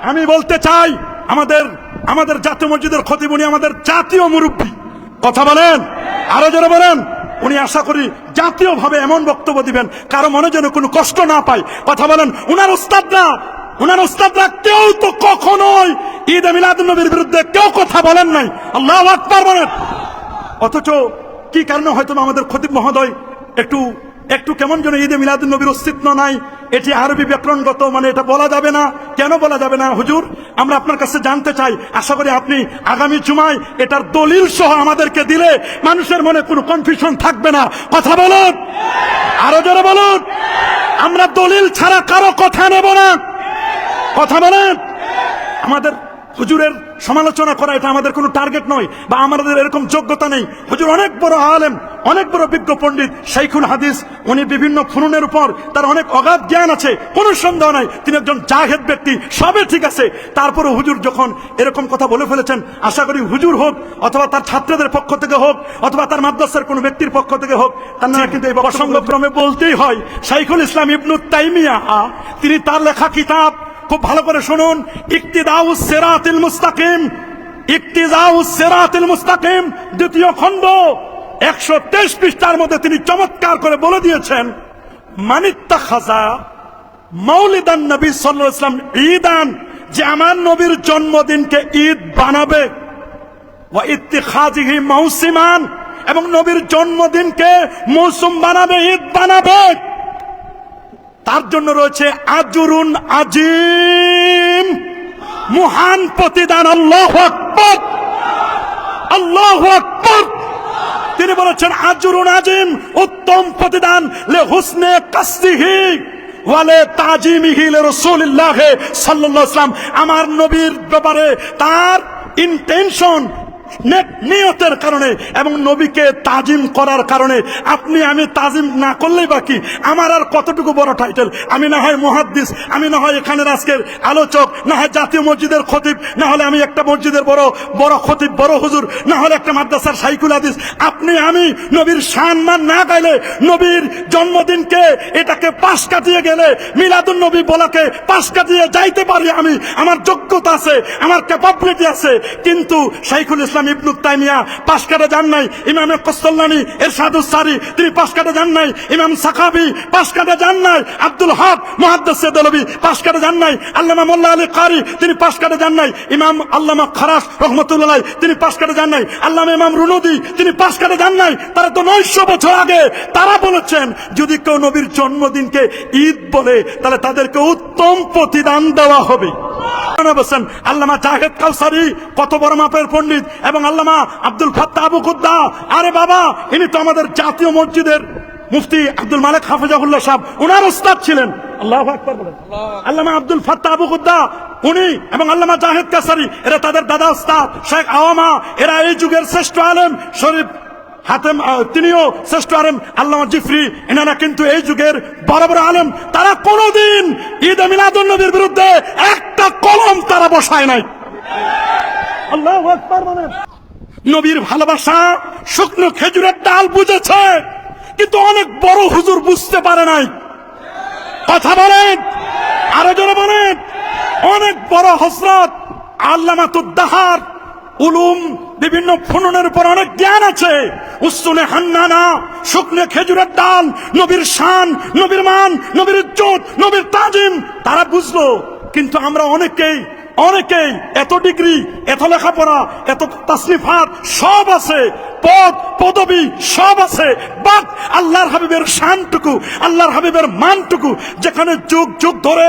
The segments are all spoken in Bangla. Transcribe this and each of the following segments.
আমি বলতে চাই আমাদের জাতীয় মসজিদের খতিব, উনি আমাদের জাতীয় মুরব্বী। কথা বলেন, আরো জোরে বলেন। উনি আশা করি জাতীয়ভাবে এমন বক্তব্য দিবেন কারো মনে যেন কোনো কষ্ট না পায়। কথা বলেন। উনার উস্তাদরা কেউ তো কখনোই ঈদে মিলাদুন নবীর বিরুদ্ধে কেউ কথা বলেন নাই। আল্লাহু আকবার বলেন। অথচ কি কারণে হয়তো আমাদের খতিব মহোদয় একটু কেমন যেন ঈদে মিলাদুন নবীর অস্তিত্ব নাই, এটি আরবি ব্যাকরণগত, মানে এটা বলা যাবে না। কেন বলা যাবে না হুজুর? আমরা আপনার কাছে জানতে চাই। আশা করি আপনি আগামী জুমায় এটার দলিল সহ আমাদেরকে দিলে মানুষের মনে কোনো কনফিউশন থাকবে না। কথা বলুন, আরো জোরে বলুন। আমরা দলিল ছাড়া কারো কথা নেব না। কথা বলেন। আমাদের হুজুরের সমালোচনা করা এটা আমাদের কোনো টার্গেট নয়, বা আমাদের এরকম যোগ্যতা নেই। হুজুর অনেক বড় আলেম, অনেক বড় বিজ্ঞ পণ্ডিত, শাইখুল হাদিস। উনি বিভিন্ন ফুনুনের উপর তার অনেক অগাধ জ্ঞান আছে, কোনো সন্দেহ নাই। তিনি একজন জাহেদ ব্যক্তি, সবে ঠিক আছে। তারপরে হুজুর যখন এরকম কথা বলে ফেলেছেন, আশা করি হুজুর হোক অথবা তার ছাত্রদের পক্ষ থেকে হোক অথবা তার মাদ্রাসার কোনো ব্যক্তির পক্ষ থেকে হোক, তারা কিন্তু এই প্রসঙ্গক্রমে বলতেই হয়। শাইখুল ইসলাম ইবনু তাইমিয়া তিনি তার লেখা কিতাব, খুব ভালো করে শুনুন, ইক্তিদাউস সিরাতিল মুস্তাকিম দ্বিতীয় খণ্ড 123 পৃষ্ঠার মধ্যে তিনি চমৎকার করে বলে দিয়েছেন, মানিত্তাখাযা মাউলিদান নবী সাল্লাল্লাহু আলাইহি ওয়াসাল্লাম ঈদান, যে আমার নবীর জন্মদিনকে ঈদ বানাবে, ওয়া ইত্তিখাযিহি মাউসিমান, এবং নবীর জন্মদিনকে মৌসুম বানাবে, ঈদ বানাবে, তার জন্য রয়েছে আজরুন আজিম, মহান প্রতিদান। আল্লাহু আকবার, আল্লাহু আকবার। তিনি বলেছেন আজরুন আজিম, উত্তম প্রতিদান, লে হুসনে কাসদিহি ওয়া লে তাজিমিহি লিরাসূলিল্লাহ সাল্লাল্লাহু আলাইহি ওয়াসাল্লাম। আমার নবীর ব্যাপারে তার ইন্টেনশন, নিয়তের কারণে এবং নবীকে তাজিম করার কারণে। আপনি আমি তাজিম না করলেই বাকি, আমার আর কতটুকু বড় টাইটেল? আমি না হয় মুহাদ্দিস, আমি না হয় এখানের আজকের আলোচক, না হয় জাতীয় মসজিদের খতিব, না হলে আমি একটা মসজিদের বড় খতিব, বড় হুজুর, না হলে একটা মাদ্রাসার শাইখুল হাদিস। আপনি আমি নবীর সম্মান না গাইলে, নবীর জন্মদিনকে এটাকে পাশ কাটিয়ে গেলে, মিলাদুন নবী বলাকে পাশ কাটিয়ে যাইতে পারি আমি, আমার যোগ্যতা আছে, আমার ক্যাপাবিলিটি আছে। কিন্তু শাইখুল ইসলাম ইবনু তাইমিয়া পাশ কাটা যান নাই, ইমাম কস্তলানী ইরশাদুস সারি তিনি পাশ কাটা যান নাই, ইমাম সাখাবী পাশ কাটা যান নাই, আব্দুল হক মুহাদ্দিস দেলবি পাশ কাটা যান নাই, আল্লামা মোল্লা আলী কারি তিনি পাশ কাটা যান নাই, ইমাম আল্লামা খারাস রহমাতুল্লাহ তিনি পাশ কাটা যান নাই, আল্লামা ইমাম রুনুদি তিনি পাশ কাটা যান নাই। তারা তো 900 বছর আগে তারা বলেছেন যদি কেউ নবীর জন্মদিনকে ঈদ বলে তাহলে তাদেরকে উত্তম প্রতিদান দেওয়া হবে। আল্লামা জাহেদ কাউসারি কত বড় মাপের পণ্ডিত, এবং আল্লামা আব্দুল ফাত্তাহ আবু কুদ্দা, আরে বাবা ইনি তো আমাদের জাতীয় মসজিদের মুফতি আব্দুল মালিক হাফিজাহুল্লাহ সাহেব, উনার উস্তাদ ছিলেন। আল্লাহু আকবার বলেন। আল্লামা আব্দুল ফাত্তাহ আবু কুদ্দা উনি এবং আল্লামা জাহেদ কাউসারি এরা তাদের দাদা উস্তাদ শেখ আওয়ামা, এরা এই যুগের শ্রেষ্ঠ আলেম। শরীফ হাতেম তিনিও শ্রেষ্ঠ আলেম, আল্লামা জিফরি, এনারা কিন্তু এই যুগের বড় বড় আলেম। তারা কোনোদিন ঈদে মিলাদুন নবীর বিরুদ্ধে একটা কলম তারা বসায় নাই। আল্লাহু আকবার বলেন। নবীর ভালোবাসা শুকনো খেজুরের ডাল বুঝেছে, কিন্তু অনেক বড় হুজুর বুঝতে পারে নাই। কথা বলেন, আরো জোরে বলেন। অনেক বড় হযরত আল্লামাতুদ্দাহার উলুম বিভিন্ন ফুনুনের উপর অনেক জ্ঞান আছে, উসুনে হান্নানা, শুকনো খেজুরের ডাল, নবীর শান, নবীর মান, নবীর ইজ্জত, নবীর তাজিম তারা বুঝলো। কিন্তু আমরা অনেকেই এত ডিগ্রি, এত লেখাপড়া, এত তাসনিফাত সব আছে, পদ পদবী সব আছে, বাট আল্লাহর হাবিবের শানটুকু, আল্লাহর হাবিবের মানটুকু, যেখানে যুগ যুগ ধরে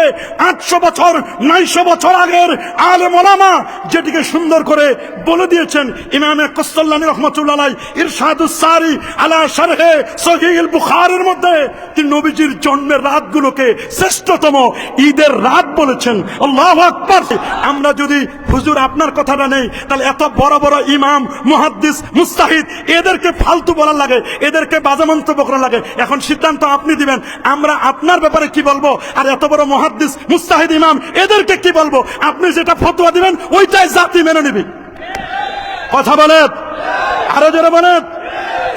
800 বছর 900 বছর আগের আলেম ওলামা যেটিকে সুন্দর করে বলে দিয়েছেন। ইমাম কস্তলানী রহমাতুল্লাহ আলাইহি ইরশাদুস সারি আলা শারহে সহিহুল বুখারীর মধ্যে তিনি নবীজির জন্মের রাতগুলোকে শ্রেষ্ঠতম ঈদের রাত বলেছেন। আল্লাহু আকবার। আমরা যদি হুজুর আপনার কথাটা নেই, তাহলে এত বড় বড় ইমাম, মুহাদ্দিস, মুস্তাহিদ এদেরকে ফালতু বলার লাগে, এদেরকে বাজে মন্তব্য করার লাগে। এখন সিদ্ধান্ত আপনি দিবেন, আমরা আপনার ব্যাপারে কি বলবো, আর এত বড় মুহাদ্দিস, মুস্তাহিদ, ইমাম এদেরকে কি বলবো। আপনি যেটা ফতোয়া দিবেন ওইটাই জাতি মেনে নিবে। কথা বলেন, আরো জোরে বলেন।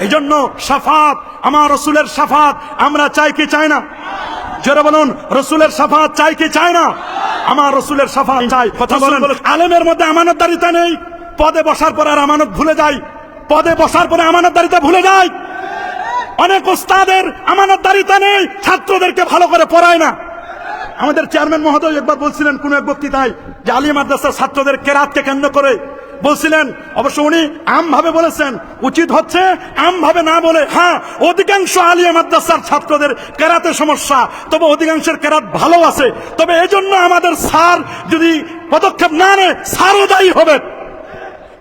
এই জন্য শাফাত, আমার রসুলের শাফাত আমরা চাই কি চাই না? জোরে বলুন, রসুলের শাফাত চাই কি চাই না? আমার রসুলের শাফাআত চাই। কথা বলেন। আলেমের মধ্যে আমানতদারিতা নেই, পদে বসার পর আর আমানত ভুলে যায়, পদে বসার পরে আমানতদারিতা ভুলে যায়। অনেক ওস্তাদের আমানতদারিতা নেই, ছাত্রদেরকে ভালো করে পড়ায় না। আমাদের চেয়ারম্যান মহোদয় একবার বলছিলেন কোন এক বক্তৃতায় যে আলিয়া মাদ্রাসার ছাত্রদের কেরাতকে কেন্দ্র করে বলছিলেন, অবশ্য উনি আমভাবে বলেছেন, উচিত হচ্ছে আমভাবে না বলে, হ্যাঁ অধিকাংশ আলিয়া মাদ্রাসার ছাত্রদের কেরাতের সমস্যা, তবে অধিকাংশের কেরাত ভালো আছে। তবে এজন্য আমাদের স্যার যদি পদক্ষেপ না নেয়, স্যারও দায়ী হবে।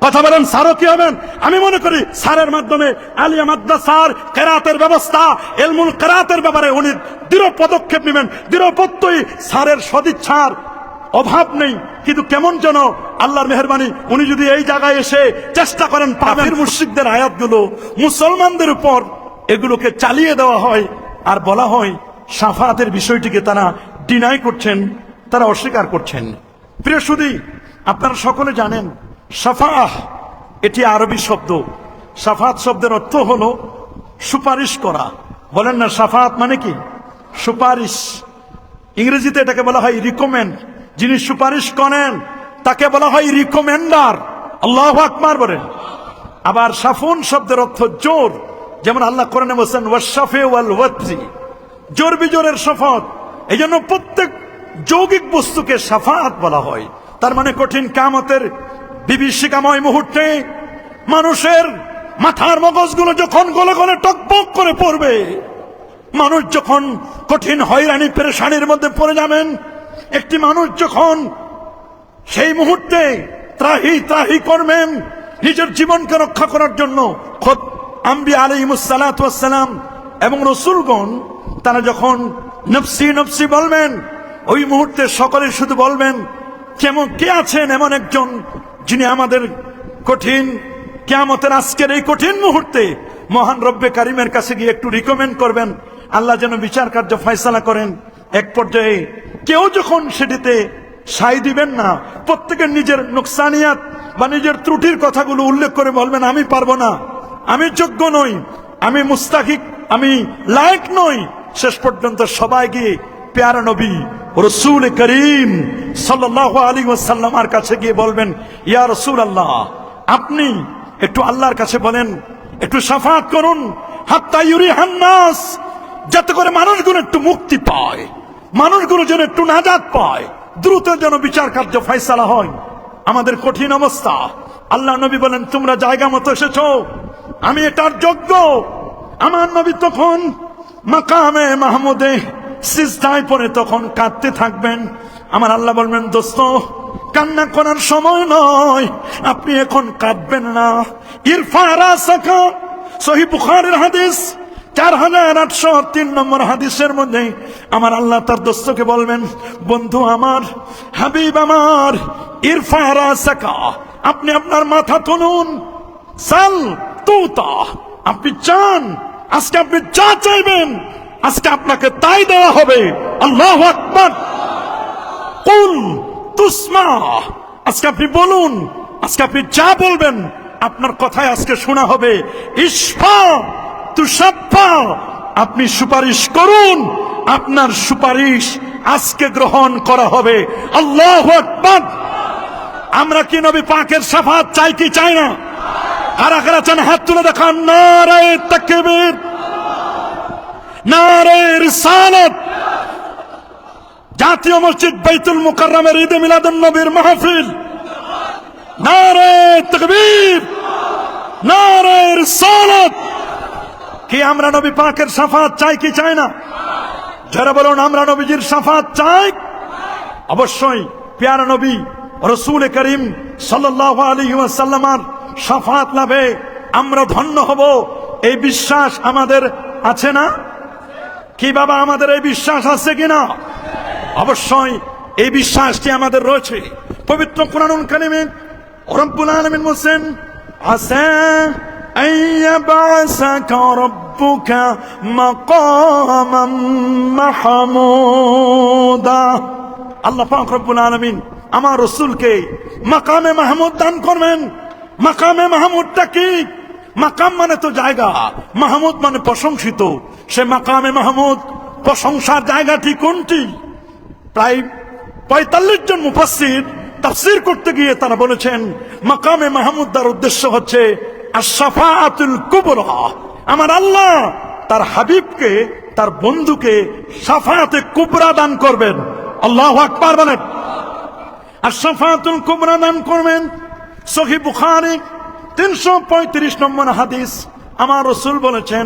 কথা বলেন, স্যারও কি হবেন? আমি মনে করি স্যারের মাধ্যমে আলিয়া মাদ্রাসার কেরাতের ব্যবস্থা, এলমুল কেরাতের ব্যাপারে উনি দৃঢ় পদক্ষেপ নেবেন। দৃঢ়পত্যই স্যারের সদিচ্ছার অভাব নেই, কিন্তু কেমন যেন আল্লাহর মেহেরবানি উনি যদি এই জায়গায় এসে চেষ্টা করেন কাফির মুশরিকদের আয়াতগুলো মুসলমানদের উপর এগুলোকে চালিয়ে দেওয়া হয়, আর বলা হয় শাফাআতের বিষয়টিকে তারা ডিনাই করছেন, তারা অস্বীকার করছেন। প্রিয় সুধী, আপনারা সকলে জানেন শাফাআহ এটি আরবি শব্দ। শাফাআত শব্দের অর্থ হলো সুপারিশ করা। বলেন না, শাফাআত মানে কি? সুপারিশ। ইংরেজিতে এটাকে বলা হয় রিকমেন্ড। যিনি সুপারিশ করেন তাকে বলা হয় রিকমেন্ডার। আল্লাহু আকবার বলেন। আবার শাফুন শব্দের অর্থ জোর, যেমন আল্লাহ কোরআনে বলেছেন ওয়াশফে ওয়াল ওয়াতরি, জোর বিজোরের শপথ। এই জন্য প্রত্যেক যৌগিক বস্তুকে শাফাআত বলা হয়। তার মানে কঠিন কিয়ামতের বিভীষিকাময় মুহূর্তে মানুষের মাথার মগজগুলো যখন গলে গলে টকবক করে পড়বে, মানুষ যখন কঠিন হয়রানি পেরেশানির মধ্যে পড়ে যাবেন, একটি মানুষ যখন সেই মুহূর্তে ত্রাহি ত্রাহি করবেন নিজের জীবনকে রক্ষা করার জন্য, খোদ আম্বিয়া আলাইহিমুস সালাতু ওয়াস সালাম এবং রাসূলগণ তারা যখন নফসি নফসি বলবেন, ওই মুহূর্তে সকলে শুধু বলবেন কেমন কে আছেন এমন একজন যিনি আমাদের কঠিন কিয়ামতের আজকের এই কঠিন মুহূর্তে মহান রব্বে কারিমের কাছে গিয়ে একটু রিকমেন্ড করবেন, আল্লাহ যেন বিচার কার্য ফয়সালা করেন। এক পর্যায়ে কেউ যখন সেটিতে সাই দিবেন না, প্রত্যেকের নিজের নোকসানিয়াত বা নিজের ত্রুটির কথাগুলো উল্লেখ করে বলবেন আমি পারবো না, আমি যোগ্য নই, আমি মুস্তাহিক, আমি লায়ক নই। শেষ পর্যন্ত সবাই গিয়ে প্যারা নবী রাসূল করিম সাল্লাল্লাহু আলাইহি ওয়াসাল্লামের কাছে গিয়ে বলবেন, ইয়া রাসূলুল্লাহ, আপনি একটু আল্লাহর কাছে বলেন, একটু শাফাআত করুন, হাত্তা ইউরিহান নাস, যাতে করে মানুষগুলো একটু মুক্তি পায়, মানুষগুলো যেন একটু নাজাত পায়, দ্রুত যেন বিচার কার্য ফয়সালা হয়। আমাদের কঠিন অবস্থা। আল্লাহ নবী বলেন, তোমরা জায়গা মতো এসেছো, আমি এটার যোগ্য। আমার নবী তখন মাকামে মাহমুদে সিজদায় পড়ে তখন কাঁদতে থাকবেন। আমার আল্লাহ বলবেন, দোস্ত কান্না করার সময় নয়, আপনি এখন কাঁদবেন না। ইরফা রাসাকা, সহিহ বুখারীর হাদিস 4803 নম্বর হাদিসের মধ্যে আমার আল্লাহ তার দোস্তকে বলবেন, বন্ধু আমার, হাবিব আমার, ইরফা রাসাকা, আপনি আপনার মাথা তুলুন, সাল তুতা, আপনি চান, আজকে আপনি যা চাইবেন আজকে আপনাকে তাই দেওয়া হবে। আল্লাহু আকবার। কুল তুসমা, আজকে আপনি বলুন, আজকে আপনি যা বলবেন আপনার কথায় আজকে শোনা হবে। ইশফা তুশাফা, আপনি সুপারিশ করুন, আপনার সুপারিশ আজকে গ্রহণ করা হবে। আল্লাহু আকবার। আমরা কি নবী পাকের শাফাআত চাই কি চাই না? কারা কারা চান হাত তুলে দেখান। নারে তাকবীর, নারে রিসালাত। জাতীয় মসজিদ বাইতুল মুকাররমের ঈদে মিলাদুন নবীর মাহফিল, নারে তাকবীর, নারে রিসালাত। কি আমরা নবী পাকের শাফাআত চাই কি চাই না? যারা বলুন আমরা নবীজির শাফাআত চাই। অবশ্যই প্যারা নবী রাসূল করিম সাল্লাল্লাহু আলাইহি ওয়াসাল্লামের শাফাআত লাভে আমরা ধন্য হব, এই বিশ্বাস আমাদের আছে না? কি বাবা, আমাদের এই বিশ্বাস আছে কিনা? অবশ্যই এই বিশ্বাসটি আমাদের রয়েছে। পবিত্র কুরআনুল কারীমে রব্বুল আলামিন বলেন, আসা আইয়াবাসাকা রব্বুকা মাকামান মাহমুদা। আল্লাহ পাক রব্বুল আলামিন আমার রাসূলকে মাকামে মাহমুদ দান করবেন। মাকামে মাহমুদটা কি? মাকাম মানে তো জায়গা, মাহমুদ মানে প্রশংসিত। সে মাকামে মাহমুদ প্রশংসার জায়গাটি কোনটি? প্রায় ৪৫ জন মুফাসসির তাফসীর করতে গিয়ে তারা বলেছেন মাকামে মাহমুদ দ্বার উদ্দেশ্য হচ্ছে আশ-শাফাআতুল কুবরা। আমার আল্লাহ তার হাবিবকে, তার বন্ধুকে শাফাআতে কুবরা দান করবেন। আল্লাহু আকবার বলেন। আশ-শাফাআতুল কুবরা দান করবেন। সহিহ বুখারী ৩৩৫ নম্বর হাদিস। আমার রাসূল বলেছেন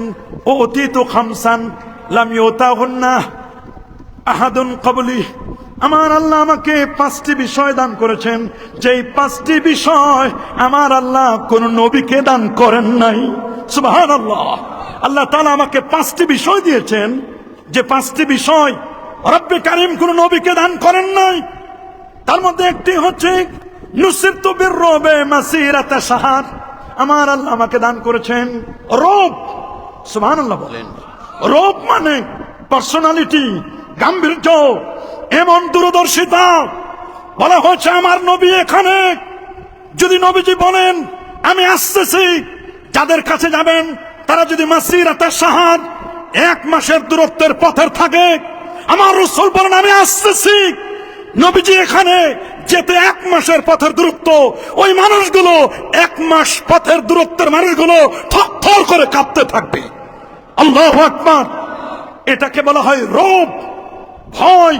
ও অতীতু খামসান লাম ইউতাহুন্না আহাদুন ক্বাবলি। আমার আল্লাহ আমাকে 5টি বিষয় দান করেছেন, যেই 5টি বিষয় আমার আল্লাহ কোন নবীকে দান করেন নাই। সুবহানাল্লাহ। আল্লাহ তাআলা আমাকে 5টি বিষয় দিয়েছেন, যে 5টি বিষয় রব্বে কারীম কোন নবীকে দান করেন নাই। তার মধ্যে একটি হচ্ছে নুসিরতু বিররুবে মাসিরাতা শাহর। আমার আল্লাহ আমাকে দান করেছেন রূপ। সুবহানাল্লাহ বলেন। রূপ মানে পার্সোনালিটি, গাম্ভীর্য, এমন দূরদর্শিতা। বলা হয়েছে আমার নবী এখানে, যদি নবীজি বলেন আমি আসতেছি, যাদের কাছে যাবেন তারা যদি মাসিরাতা শাহর 1 মাসের দূরত্বের পথের থাকে, আমার রাসূল বলেন আমি আসতেছি, নবীজি এখানে যেতে 1 মাসের পথের দূরত্ব, ওই মানুষগুলো 1 মাস পথের দূরত্বের মানুষগুলো থরথর করে কাঁপতে থাকবে। আল্লাহু আকবার। এটাকে বলা হয় রূপ, ভয়।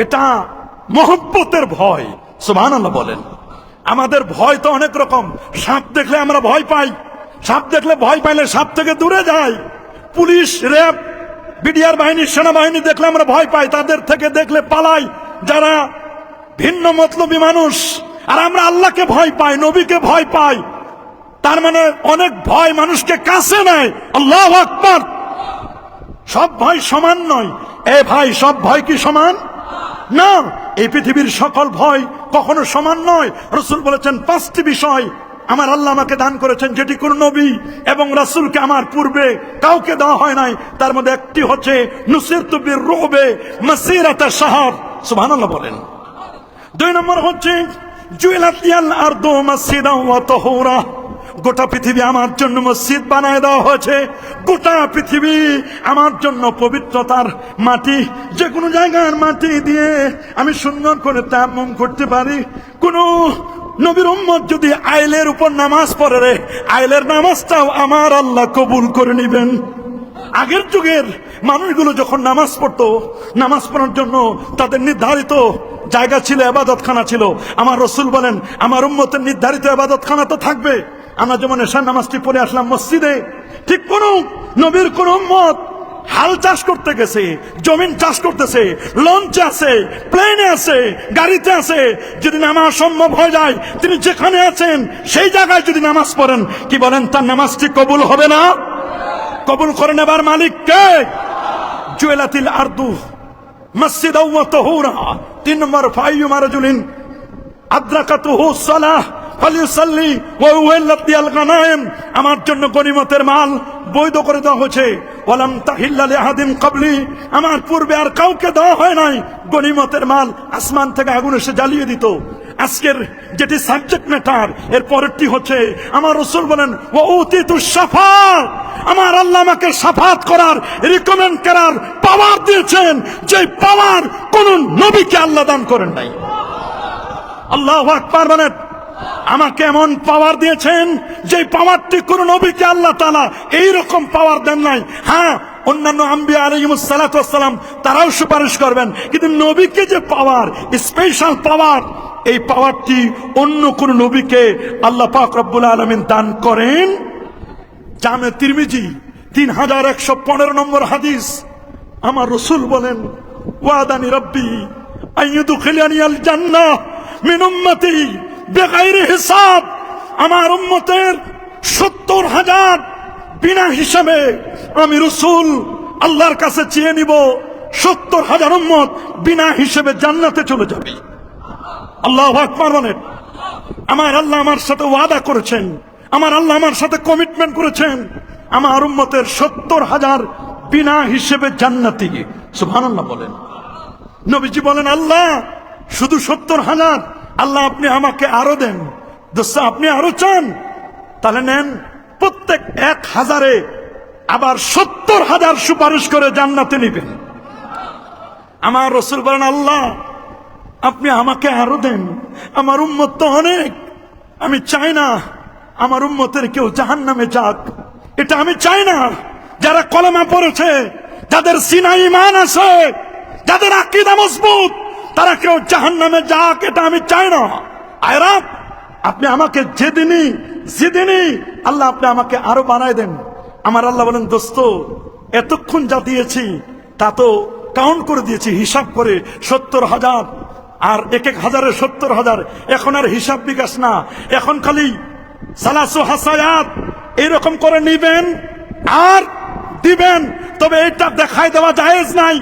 এটা মহব্বতের ভয়। সুবহানাল্লাহ বলেন। আমাদের ভয় তো অনেক রকম। সাপ দেখলে আমরা ভয় পাই, সাপ দেখলে ভয় পাইলে সাপ থেকে দূরে যাই। পুলিশ, র্যাব, বিডিআর বাহিনী, সেনাবাহিনী দেখলে আমরা ভয় পাই, তাদের থেকে দেখলে পালাই, যারা ভিন্ন মতলবী মানুষ। আর আমরা আল্লাহকে ভয় পাই, নবীকে ভয় পাই। তার মানে অনেক ভয় মানুষকে কাছে নেয়। আল্লাহু আকবার। সব ভয় সমান নয়। এ ভাই, সব ভয় কি সমান? না, এই পৃথিবীর সকল ভয় কখনো সমান নয়। রাসূল বলেছেন 5টি বিষয় আমার আল্লাহ আমাকে দান করেছেন, যেটি কোন নবী এবং রাসূলকে আমার পূর্বে কাউকে দেওয়া হয় নাই। তার মধ্যে একটি হচ্ছে নুসিরতু বিররুবে মাসিরাতা শাহর। সুবহানাল্লাহ বলেন। 2 নম্বর হচ্ছে জুইলাত লিয়াল আরদু মাসজিদান ওয়া তাহুরা। গোটা পৃথিবী আমার জন্য মসজিদ বানায় দেওয়া হয়েছে। গোটা পৃথিবী আমার জন্য পবিত্রতার মাটি। যে কোনো জায়গার মাটি দিয়ে আমি সুন্দর করে তায়াম্মুম করতে পারি। কোন নবীর উম্মত যদি আইলের উপর নামাজ পড়ে রে, আইলের নামাজটাও আমার আল্লাহ কবুল করে নেবেন। আগের যুগের মানুষগুলো যখন নামাজ পড়তো, নামাজ পড়ার জন্য তাদের নির্ধারিত জায়গা ছিল, ইবাদতখানা ছিল। আমার রাসূল বলেন আমার উম্মতের নির্ধারিত ইবাদতখানা তো থাকবে। আমরা যেমন এশার নামাজটি পড়ে আসলাম মসজিদে, ঠিক কোন নবীর কোন উম্মত হাল চাষ করতে গেছে, জমিন চাষ করতেছে, লঞ্চে আছে, প্লেনে আছে, গাড়িতে আছে, যদি নামাজ সম্ভব হয়ে যায়, তিনি যেখানে আছেন সেই জায়গায় যদি নামাজ পড়েন, কি বলেন তার নামাজটি কবুল হবে না? কবুল করে নেবার মালিক কে? জুইলাতিল আরদু মাসজিদাও ওয়া তাহুরা। 3 নম্বর ফাইয়ুমা রাজুলিন আদরাকাতুহু সালাহ ফালিউসাল্লি ওয়া উহিল্লাত লিল গানাইম। আমার জন্য গনিমতের মাল বৈধ করে দেওয়া হয়েছে। ওয়ালাম তাহিল্লা লিআহাদিন ক্বাবলি। আমার পূর্বে আর কাউকে দেওয়া হয় নাই। গনিমতের মাল আসমান থেকে আগুন এসে জ্বালিয়ে দিত। আজকের যেটি সাবজেক্ট ম্যাটার, এর পরেরটি হচ্ছে আমার রাসূল বলেন ওয়া উতিতুশ শাফাআত। আমার আল্লাহ আমাকে শাফাত করার, রিকমেন্ড করার পাওয়ার দিয়েছেন, যে পাওয়ার কোন নবীকে আল্লাহ দান করেন নাই। আল্লাহু আকবার বলেন। আমাকে এমন পাওয়ার দিয়েছেন যে পাওয়ারটি কোন নবীকে আল্লাহ তাআলা এইরকম পাওয়ার দেন নাই। হ্যাঁ, অন্যান্য আম্বিয়া আলাইহিমুস সালাতু ওয়াস সালাম তারাও সুপারিশ করবেন, কিন্তু নবীকে যে পাওয়ার, স্পেশাল পাওয়ার, এই পাওয়ারটি অন্য কোন নবীকে আল্লাহ পাক রব্বুল আলামিন দান করেন। জামে তিরমিজি 3115 নম্বর হাদিস। আমার রাসূল বলেন ওয়াদানি রাব্বি আইয়ুদখিলানি আল জান্নাহ মিন উম্মতি বেগাইরি হিসাব। আমার উম্মতের 70,000 বিনা হিসাবে আমি রাসূল আল্লাহর কাছে চেয়ে নিব, 70,000 উম্মত বিনা হিসাবে জান্নাতে চলে যাবে। আল্লাহু আকবার বলেন। আমার আল্লাহ আমার সাথে ওয়াদা করেছেন, আমার আল্লাহ আমার সাথে কমিটমেন্ট করেছেন, আমার উম্মতের 70,000 বিনা হিসেবে জান্নাতি। সুবহানাল্লাহ বলেন। নবীজি বলেন আল্লাহ শুধু 70,000, আল্লাহ আপনি আমাকে আরো দেন। দোস্ত আপনি আরো চান, তাহলে নেন। প্রত্যেক 1000-এ আবার 70,000 সুপারিশ করে জান্নাতে নিবেন। আমার রাসূল বলেন আল্লাহ আপনি আমাকে আরো দেন, আমার উম্মত তো অনেক। আমি চাই না আমার উম্মতের কেউ জাহান্নামে যাক, এটা আমি চাই না। যারা কলেমা পড়েছে, যাদের সিনা ঈমান আছে, যাদের আকীদা মজবুত, তারা কেউ জাহান্নামে যাক, এটা আমি চাই না। আয়রা, আপনি আমাকে যেদিনই আল্লাহ আপনি আমাকে আরো বানায় দেন। আমার আল্লাহ বলেন, দোস্ত এতক্ষণ যা দিয়েছি তা তো কাউন্ট করে দিয়েছি, হিসাব করে 70,000, আর এক হাজারে 70,000। এখন আর হিসাব বিকাশ না, এখন খালি সালাসু হাসায়াত এরকম করে নিবেন আর দিবেন। তবে এটা দেখাই দেওয়া জায়েজ নাই,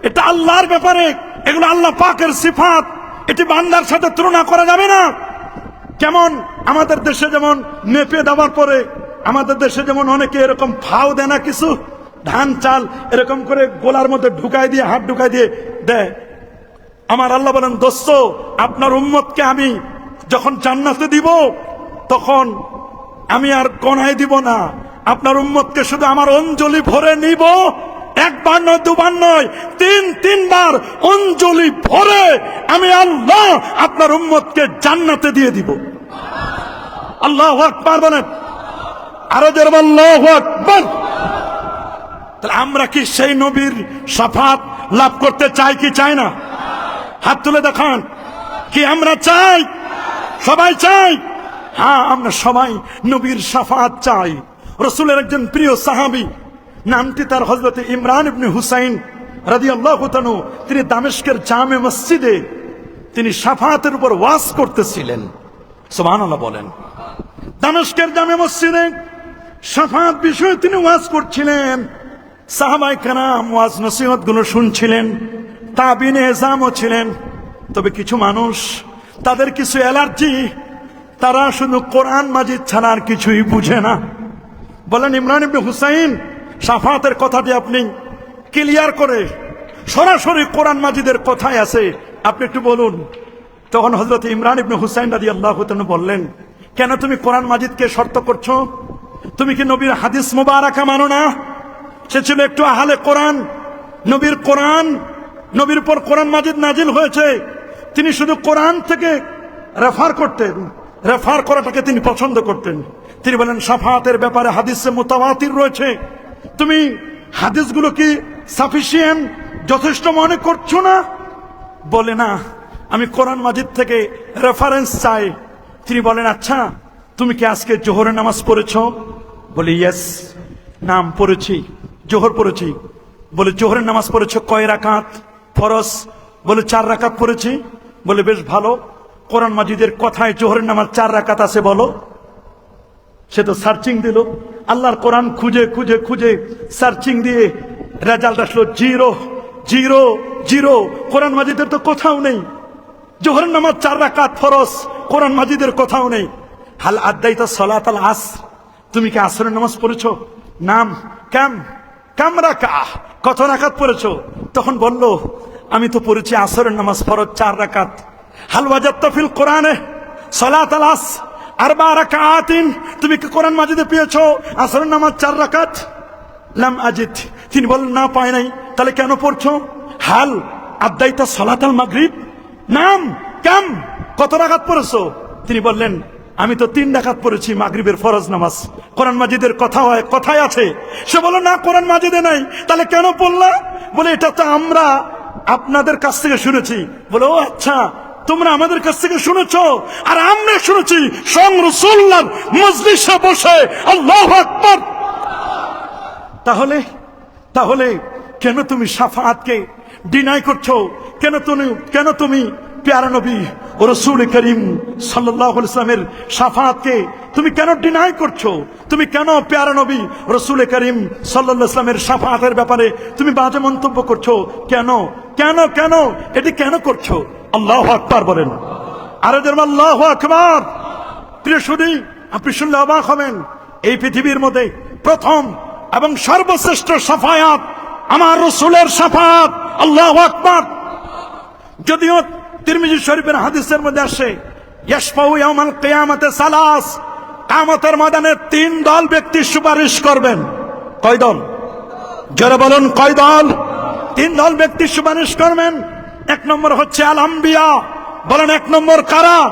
এটা আল্লাহর ব্যাপারে, এগুলো আল্লাহ পাকের সিফাত, এটি বান্দার সাথে তুলনা করা যাবে না। যেমন আমাদের দেশে যেমন মেপে দেওয়ার পরে আমাদের দেশে যেমন অনেকে এরকম ফাও দেয় না, কিছু ধান চাল এরকম করে গোলার মধ্যে ঢুকাই দিয়ে, হাত ঢুকাই দিয়ে দেয়। আমার আল্লাহ বলেন, দোস্ত আপনার উম্মতকে আমি যখন জান্নাতে দিব তখন আমি আর গণায় দিব না, আপনার উম্মতকে শুধু আমার অঞ্জলি ভরে নিব। একবার নয়, দুবার নয়, তিনবার অঞ্জলি ভরে আমি আল্লাহ আপনার উম্মতকে জান্নাতে দিয়ে দিব। আল্লাহু আকবার বলেন, আরো জোরে আল্লাহু আকবার। তাহলে আমরা কি সেই নবীর শাফাত লাভ করতে চাই কি চাই না? হাত তুলে দেখান, কি আমরা চাই? সবাই চাই? হ্যাঁ, আমরা সবাই নবীর শাফাত চাই। রাসূলের একজন প্রিয় সাহাবী, নামটি তার হযরত ইমরান ইবনে হুসাইন রাদিয়াল্লাহু তাআলা, তিনি দামেস্কের জামে মসজিদে তিনি শাফাতের উপর ওয়াজ করতেছিলেন। সুবহানাল্লাহ বলেন। দামেস্কের জামে মসজিদে শাফাত বিষয়ে তিনি ওয়াজ করছিলেন। সাহাবায়ে কেরাম ওয়াজ নসিহত গুলো শুনছিলেন, তাবিনে এজামও ছিলেন। তবে কিছু মানুষ, তাদের কিছু অ্যালার্জি, তারা শুধু কোরআন মাজিদ ছাড়া আর কিছুই বুঝে না। বলেন, ইমরান ইবনে হুসাইন শাফাতের কথাটি আপনি ক্লিয়ার করে সরাসরি কোরআন মাজিদের কথাই আছে, আপনি একটু বলুন। তখন হযরত ইমরান ইবনে হুসাইন রাদিয়াল্লাহু তাআলা বললেন, কেন তুমি কোরআন মাজিদকে শর্ত করছো? তুমি কি নবীর হাদিস মুবারাকা মানো না? সে ছিল একটু আহলে কোরআন, নবীর উপর কোরআন মাজিদ নাজিল হয়েছে, তিনি শুধু কোরআন থেকে রেফার করতেন, রেফার করাটাকে তিনি পছন্দ করতেন। তিনি বলেন, শাফাতের ব্যাপারে হাদিসে মুতাওয়াতির রয়েছে, তুমি হাদিসগুলো কি সাফিসিয়েন্ট, যথেষ্ট মনে করছো না? বলে, না, আমি কোরআন মাজিদ থেকে রেফারেন্স চাই। তিনি বলেন, আচ্ছা তুমি কি আজকে জোহরের নামাজ পড়েছো? বলে, ইয়েস, নাম পড়েছি, জোহর পড়েছি। বলে, জোহরের নামাজ পড়েছো কয় রাকাত? ফরজ। বলে, 4 রাকাত পড়েছি। বলে, বেশ ভালো, কোরআন মাজিদের কথায় জোহরের নামাজ 4 রাকাত আছে বলো। সে তো সার্চিং দিল, আল্লাহর কোরআন খুঁজে খুঁজে খুঁজে সার্চিং দিয়ে রেজাল্ট আসলো 0 0 0। কোরআন মাজিদের তো কোথাও নেই। জোহরের নামাজ 4 রাকাত ফরজ, কোরআন মাজিদের কোথাও নেই। হাল আদাইতা সালাতাল আসর, তুমি কি আসরের নামাজ পড়েছো? নাম। কাম রাকাত, কত রাকাত পড়েছো? তখন বলল, আমি তো পড়েছি আসরের নামাজ ফরজ 4 রাকাত। হাল ওয়াজাদতা ফিল কোরআনে সালাতাল আসর 4 রাকাতিন, তুমি কি কোরআন মাজিদে পেয়েছো আসরের নামাজ 4 রাকাত? লাম আজিদ, তিনি বললেন, না পাই নাই। তাহলে কেন পড়ছো? হাল আদাইতা সালাতাল মাগরিব, নাম কত রাকাত পড়েছো? তিনি বললেন, আমি তো 3 রাকাত পড়েছি মাগরিবের ফরজ নামাজ। কোরআন মাজিদের কথায় আছে। সে বলল, না, কোরআন মাজিদে নাই। তাহলে কেন পড়লা? বলে, এটা তো আমরা আপনাদের কাছ থেকে শুনেছি। বলে, ও আচ্ছা, তোমরা আমাদের কাছ থেকে শুনেছো, আর আমরা শুনেছি স্বয়ং রাসূলুল্লাহর মজলিসে বসে। আল্লাহু আকবার। তাহলে কেন তুমি শাফাআতকে ডিনাই করছো? কেন তুমি প্যারা নবী ও রাসূল করিম সাল্লাল্লাহু আলাইহি ওয়াসাল্লামের শাফাআতকে তুমি কেন ডিনাই করছো? তুমি কেন প্যারা নবী রাসূল করিম সাল্লাল্লাহু আলাইহি ওয়াসাল্লামের শাফাআতের ব্যাপারে তুমি বাজে মন্তব্য করছো? কেন এটি কেন করছো? আল্লাহু আকবার বলেন, আরো জোরে আল্লাহু আকবার। প্রিয় শুধু আপনি শুনলে অবাক হবেন, এই পৃথিবীর মধ্যে প্রথম এবং সর্বশ্রেষ্ঠ শাফায়াত আমার রাসূলের শাফাত। আল্লাহু আকবার। যদিও তিরমিজি শরীফের হাদিসের মধ্যে আসে, ইয়াশফাউ ইয়াউমাল কিয়ামাতে সালাস, কিয়ামতের ময়দানে 3 দল ব্যক্তি সুপারিশ করবেন। কয় দল? জোরে বলুন, কয় দল? 3 দল ব্যক্তি সুপারিশ করবেন। এক নম্বর হচ্ছে আল আম্বিয়া। বলেন এক নম্বর কারা?